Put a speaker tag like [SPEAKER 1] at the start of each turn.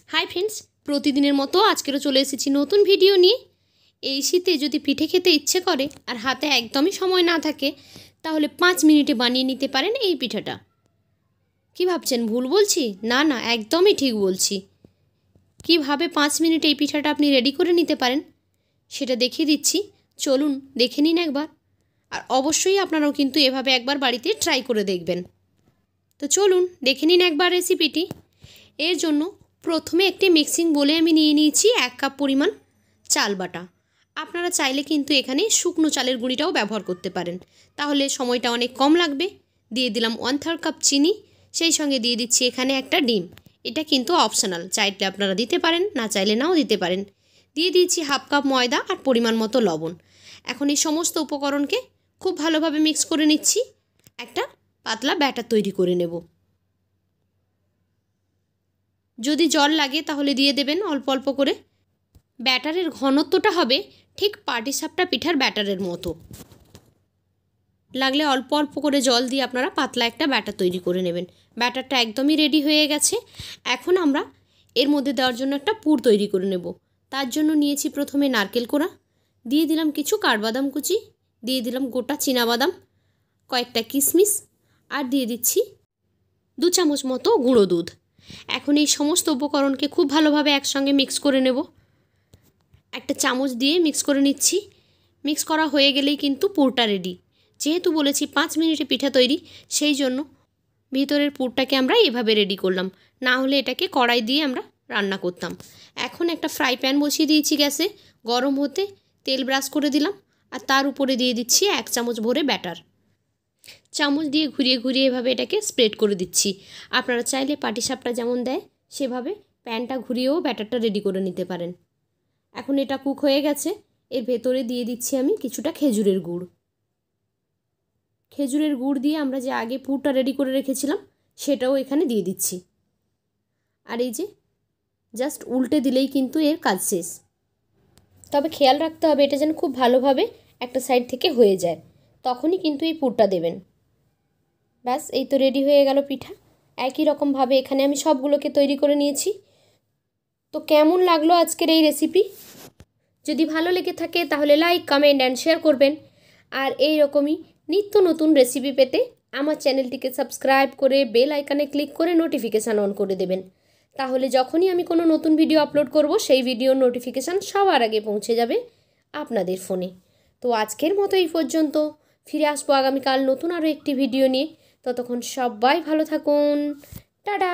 [SPEAKER 1] Hi friends प्रतिदिनेर मतो आजकेरो चले एसेछि नतून भिडियो निये। এই শীতে যদি পিঠে খেতে ইচ্ছে করে আর হাতে একদমই সময় না থাকে তাহলে 5 মিনিটে বানিয়ে নিতে পারেন এই পিঠাটা। কি ভাবছেন ভুল বলছি? না না, একদমই ঠিক বলছি। কিভাবে 5 মিনিটে এই পিঠাটা আপনি রেডি করে নিতে পারেন সেটা দেখিয়ে দিচ্ছি, চলুন দেখে নিন একবার। আর অবশ্যই আপনারাও কিন্তু এভাবে একবার বাড়িতে ট্রাই করে দেখবেন। তো চলুন দেখে নিন একবার রেসিপিটি। এর জন্য প্রথমে একটি মিক্সিং বলে আমি নিয়ে নিয়েছি 1 কাপ পরিমাণ চাল বাটা। আপনারা চাইলে কিন্তু এখানে শুকনো চালের গুঁড়িটাও ব্যবহার করতে পারেন, তাহলে সময়টা অনেক কম লাগবে। দিয়ে দিলাম 1/3 কাপ চিনি, সেই সঙ্গে দিয়ে দিচ্ছি এখানে একটা ডিম। এটা কিন্তু অপশনাল, চাইলে আপনারা দিতে পারেন, না চাইলে নাও দিতে পারেন। দিয়ে দিয়েছি 1/2 কাপ ময়দা আর পরিমাণ মতো লবণ। এখন এই সমস্ত উপকরণকে খুব ভালোভাবে মিক্স করে নিচ্ছি, একটা পাতলা ব্যাটার তৈরি করে নেব। যদি জল লাগে তাহলে দিয়ে দেবেন অল্প অল্প করে। ব্যাটারের ঘনত্বটা হবে ঠিক পাটিসাপটা পিঠার ব্যাটারের মতো। লাগলে অল্প অল্প করে জল দিয়ে আপনারা পাতলা একটা ব্যাটার তৈরি করে নেবেন। ব্যাটারটা একদমই রেডি হয়ে গেছে। এখন আমরা এর মধ্যে দেওয়ার জন্য একটা পুর তৈরি করে নেব। তার জন্য নিয়েছি প্রথমে নারকেল কোড়া, দিয়ে দিলাম কিছু কাঠবাদাম কুচি, দিয়ে দিলাম গোটা চীনাবাদাম, কয়েকটা কিশমিশ, আর দিয়ে দিচ্ছি 2 চামচ মতো গুঁড়ো দুধ। এখন এই সমস্ত উপকরণকে খুব ভালোভাবে একসঙ্গে মিক্স করে নেব। একটা চামচ দিয়ে মিক্স করে নিচ্ছি। মিক্স করা হয়ে গেলেই কিন্তু পুরটা রেডি। যেহেতু বলেছি 5 মিনিটে পিঠা তৈরি, সেই জন্য ভিতরের পুরটাকে আমরা এভাবে রেডি করলাম, না হলে এটাকে কড়াই দিয়ে আমরা রান্না করতাম। এখন একটা ফ্রাই প্যান বসিয়ে দিয়েছি গ্যাসে, গরম হতে তেল ব্রাশ করে দিলাম, আর তার উপরে দিয়ে দিচ্ছি 1 চামচ ভরে ব্যাটার। চামচ দিয়ে ঘুরিয়ে ঘুরিয়ে এভাবে এটাকে স্প্রেড করে দিচ্ছি। আপনারা চাইলে পাটিসাপটা যেমন দেয় সেভাবে প্যানটা ঘুরিয়েও ব্যাটারটা রেডি করে নিতে পারেন। এখন এটা কুক হয়ে গেছে। এর ভেতরে দিয়ে দিচ্ছি আমি কিছুটা খেজুরের গুড়। খেজুরের গুড় দিয়ে আমরা যে আগে পুরটা রেডি করে রেখেছিলাম সেটাও এখানে দিয়ে দিচ্ছি। আর এই যে জাস্ট উল্টে দিলেই কিন্তু এর কাজ শেষ। তবে খেয়াল রাখতে হবে এটা যেন খুব ভালোভাবে একটা সাইড থেকে হয়ে যায়, তখনই কিন্তু এই পুরটা দেবেন। ব্যাস, এই তো রেডি হয়ে গেল পিঠা। একই রকমভাবে এখানে আমি সবগুলোকে তৈরি করে নিয়েছি। তো কেমন লাগলো আজকের এই রেসিপি? যদি ভালো লেগে থাকে তাহলে লাইক, কমেন্ট অ্যান্ড শেয়ার করবেন। আর এই রকমই নিত্য নতুন রেসিপি পেতে আমার চ্যানেলটিকে সাবস্ক্রাইব করে বেল আইকনে ক্লিক করে নোটিফিকেশান অন করে দেবেন। তাহলে যখনই আমি কোনো নতুন ভিডিও আপলোড করব সেই ভিডিওর নোটিফিকেশান সবার আগে পৌঁছে যাবে আপনাদের ফোনে। তো আজকের মতো এই পর্যন্ত। ফিরে আসবো আগামীকাল নতুন আরও একটি ভিডিও নিয়ে। ততক্ষণ সবাই ভালো থাকুন। টাটা।